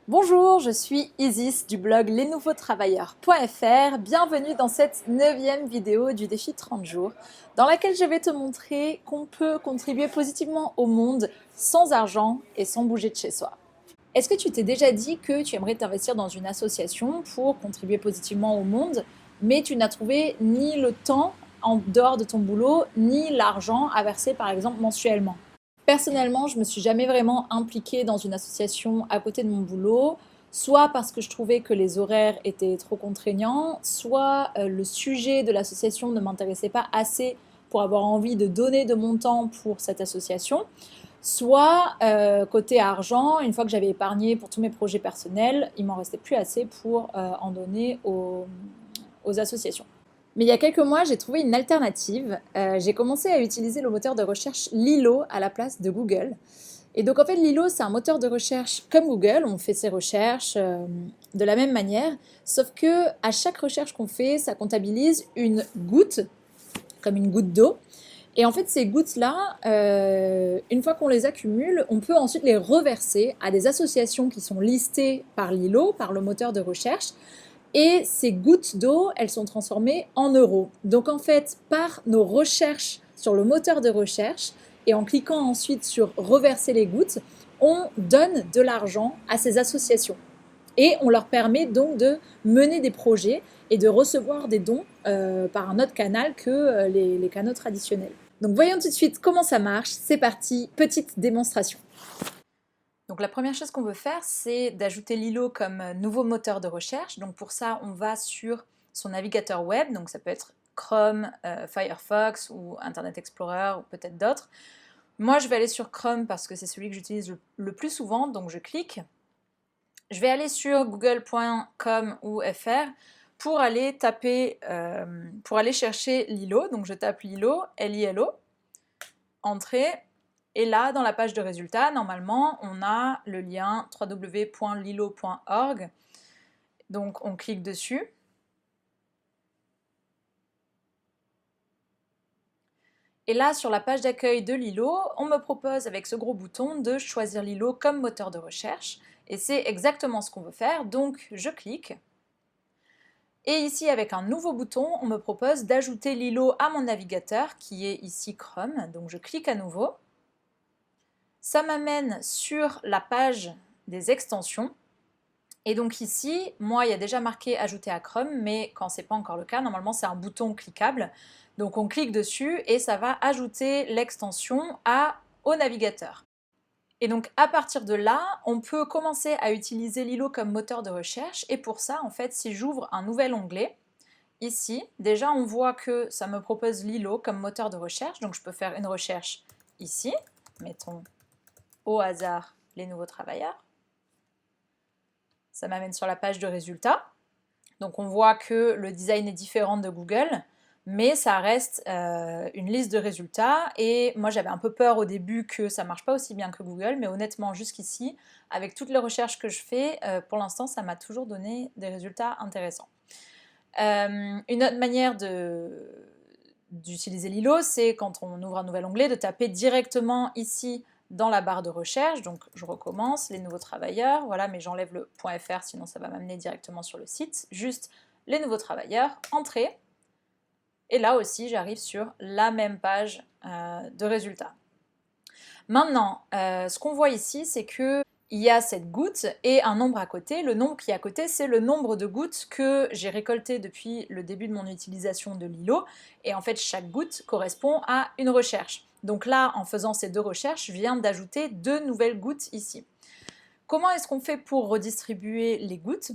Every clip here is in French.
Bonjour, je suis Isis du blog lesnouveautravailleurs.fr. Bienvenue dans cette 9e vidéo du défi 30 jours dans laquelle je vais te montrer qu'on peut contribuer positivement au monde sans argent et sans bouger de chez soi. Est-ce que tu t'es déjà dit que tu aimerais t'investir dans une association pour contribuer positivement au monde, mais tu n'as trouvé ni le temps en dehors de ton boulot, ni l'argent à verser par exemple mensuellement? Personnellement, je me suis jamais vraiment impliquée dans une association à côté de mon boulot, soit parce que je trouvais que les horaires étaient trop contraignants, soit le sujet de l'association ne m'intéressait pas assez pour avoir envie de donner de mon temps pour cette association, soit côté argent, une fois que j'avais épargné pour tous mes projets personnels, il m'en restait plus assez pour en donner aux associations. Mais il y a quelques mois, j'ai trouvé une alternative. J'ai commencé à utiliser le moteur de recherche Lilo à la place de Google. Et donc en fait, Lilo, c'est un moteur de recherche comme Google. On fait ses recherches de la même manière, sauf que à chaque recherche qu'on fait, ça comptabilise une goutte, comme une goutte d'eau. Et en fait, ces gouttes-là, une fois qu'on les accumule, on peut ensuite les reverser à des associations qui sont listées par Lilo, par le moteur de recherche. Et ces gouttes d'eau, elles sont transformées en euros. Donc en fait, par nos recherches sur le moteur de recherche et en cliquant ensuite sur reverser les gouttes, on donne de l'argent à ces associations. Et on leur permet donc de mener des projets et de recevoir des dons par un autre canal que les canaux traditionnels. Donc voyons tout de suite comment ça marche. C'est parti, petite démonstration. Donc la première chose qu'on veut faire, c'est d'ajouter Lilo comme nouveau moteur de recherche. Donc pour ça, on va sur son navigateur web. Donc ça peut être Chrome, Firefox ou Internet Explorer ou peut-être d'autres. Moi, je vais aller sur Chrome parce que c'est celui que j'utilise le plus souvent. Donc je clique. Je vais aller sur google.com ou fr pour aller taper, pour aller chercher Lilo. Donc je tape Lilo, L-I-L-O, entrée. Et là, dans la page de résultats, normalement, on a le lien www.lilo.org. Donc, on clique dessus. Et là, sur la page d'accueil de Lilo, on me propose avec ce gros bouton de choisir Lilo comme moteur de recherche. Et c'est exactement ce qu'on veut faire. Donc, je clique. Et ici, avec un nouveau bouton, on me propose d'ajouter Lilo à mon navigateur, qui est ici Chrome. Donc, je clique à nouveau. Ça m'amène sur la page des extensions. Et donc ici, moi, il y a déjà marqué ajouter à Chrome, mais quand ce n'est pas encore le cas, normalement c'est un bouton cliquable. Donc on clique dessus et ça va ajouter l'extension au navigateur. Et donc à partir de là, on peut commencer à utiliser Lilo comme moteur de recherche. Et pour ça, en fait, si j'ouvre un nouvel onglet, ici, déjà on voit que ça me propose Lilo comme moteur de recherche. Donc je peux faire une recherche ici, mettons au hasard les nouveaux travailleurs. Ça m'amène sur la page de résultats. Donc on voit que le design est différent de Google, mais ça reste une liste de résultats. Et moi j'avais un peu peur au début que ça ne marche pas aussi bien que Google, mais honnêtement jusqu'ici, avec toutes les recherches que je fais, pour l'instant ça m'a toujours donné des résultats intéressants. Une autre manière d'utiliser Lilo, c'est quand on ouvre un nouvel onglet, de taper directement ici dans la barre de recherche. Donc je recommence, les nouveaux travailleurs, voilà, mais j'enlève le .fr, sinon ça va m'amener directement sur le site. Juste les nouveaux travailleurs, entrée. Et là aussi, j'arrive sur la même page de résultats. Maintenant, ce qu'on voit ici, c'est que il y a cette goutte et un nombre à côté. Le nombre qui est à côté, c'est le nombre de gouttes que j'ai récoltées depuis le début de mon utilisation de Lilo. Et en fait, chaque goutte correspond à une recherche. Donc là, en faisant ces deux recherches, je viens d'ajouter 2 nouvelles gouttes ici. Comment est-ce qu'on fait pour redistribuer les gouttes?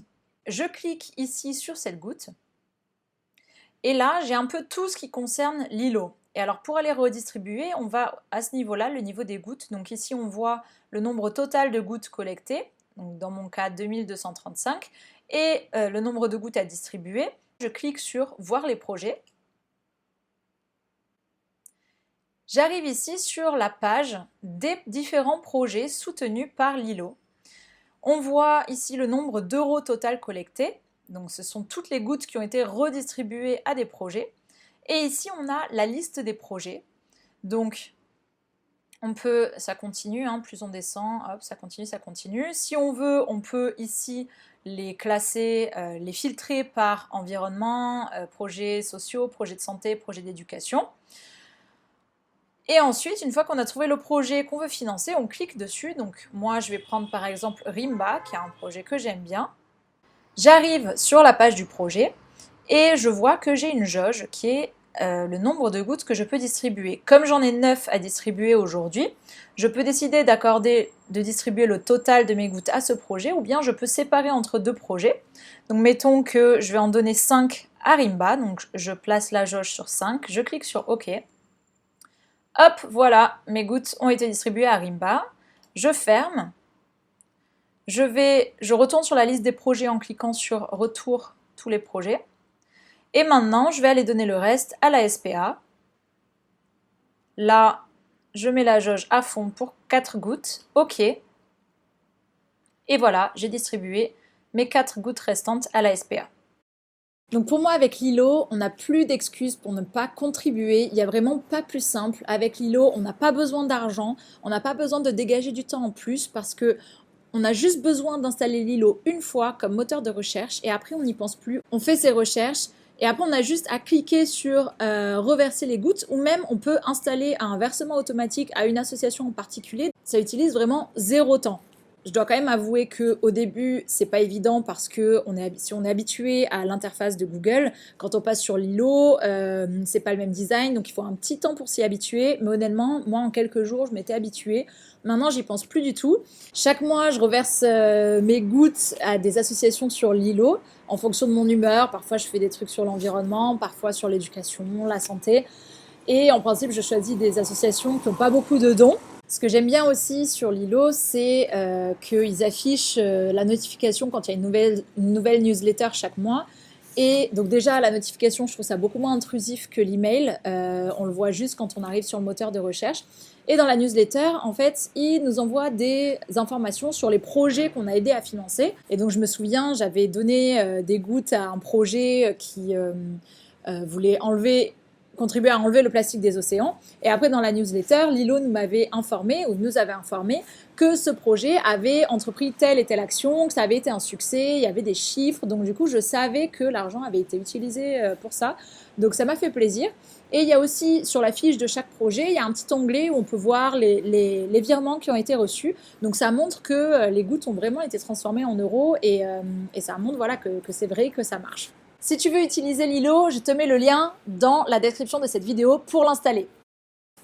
Je clique ici sur cette goutte. Et là, j'ai un peu tout ce qui concerne Lilo. Et alors pour aller redistribuer, on va à ce niveau-là, le niveau des gouttes. Donc ici, on voit le nombre total de gouttes collectées, donc dans mon cas 2235, et le nombre de gouttes à distribuer. Je clique sur voir les projets. J'arrive ici sur la page des différents projets soutenus par Lilo. On voit ici le nombre d'euros total collectés. Donc ce sont toutes les gouttes qui ont été redistribuées à des projets. Et ici, on a la liste des projets. Donc, Ça continue, hein, plus on descend, hop, ça continue, ça continue. Si on veut, on peut ici les classer, les filtrer par environnement, projets sociaux, projets de santé, projets d'éducation. Et ensuite, une fois qu'on a trouvé le projet qu'on veut financer, on clique dessus. Donc moi, je vais prendre par exemple Rimba, qui est un projet que j'aime bien. J'arrive sur la page du projet et je vois que j'ai une jauge qui est le nombre de gouttes que je peux distribuer. Comme j'en ai 9 à distribuer aujourd'hui, je peux décider de distribuer le total de mes gouttes à ce projet, ou bien je peux séparer entre deux projets. Donc mettons que je vais en donner 5 à Rimba, donc je place la jauge sur 5, je clique sur OK. Hop, voilà, mes gouttes ont été distribuées à Rimba. Je ferme. Je retourne sur la liste des projets en cliquant sur Retour tous les projets. Et maintenant, je vais aller donner le reste à la SPA. Là, je mets la jauge à fond pour 4 gouttes. OK. Et voilà, j'ai distribué mes 4 gouttes restantes à la SPA. Donc pour moi, avec Lilo, on n'a plus d'excuses pour ne pas contribuer. Il n'y a vraiment pas plus simple. Avec Lilo, on n'a pas besoin d'argent, on n'a pas besoin de dégager du temps en plus parce que on a juste besoin d'installer Lilo une fois comme moteur de recherche et après on n'y pense plus. On fait ses recherches. Et après, on a juste à cliquer sur reverser les gouttes ou même on peut installer un versement automatique à une association en particulier. Ça utilise vraiment 0 temps. Je dois quand même avouer qu'au début, c'est pas évident parce que si on est habitué à l'interface de Google, quand on passe sur Lilo, c'est pas le même design, donc il faut un petit temps pour s'y habituer. Mais honnêtement, moi, en quelques jours, je m'étais habituée. Maintenant, j'y pense plus du tout. Chaque mois, je reverse mes gouttes à des associations sur Lilo en fonction de mon humeur. Parfois, je fais des trucs sur l'environnement, parfois sur l'éducation, la santé. Et en principe, je choisis des associations qui n'ont pas beaucoup de dons. Ce que j'aime bien aussi sur Lilo, c'est qu'ils affichent la notification quand il y a une nouvelle newsletter chaque mois. Et donc déjà, la notification, je trouve ça beaucoup moins intrusif que l'email. On le voit juste quand on arrive sur le moteur de recherche. Et dans la newsletter, en fait, ils nous envoient des informations sur les projets qu'on a aidé à financer. Et donc je me souviens, j'avais donné des gouttes à un projet qui voulait contribuer à enlever le plastique des océans. Et après, dans la newsletter, Lilo nous avait informé que ce projet avait entrepris telle et telle action, que ça avait été un succès, il y avait des chiffres. Donc du coup, je savais que l'argent avait été utilisé pour ça. Donc ça m'a fait plaisir. Et il y a aussi, sur la fiche de chaque projet, il y a un petit onglet où on peut voir les virements qui ont été reçus. Donc ça montre que les gouttes ont vraiment été transformées en euros et ça montre voilà, que c'est vrai, que ça marche. Si tu veux utiliser Lilo, je te mets le lien dans la description de cette vidéo pour l'installer.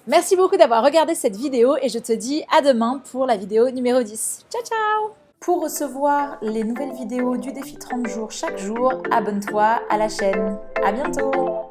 Merci beaucoup d'avoir regardé cette vidéo et je te dis à demain pour la vidéo numéro 10. Ciao ciao! Pour recevoir les nouvelles vidéos du défi 30 jours chaque jour, abonne-toi à la chaîne. À bientôt!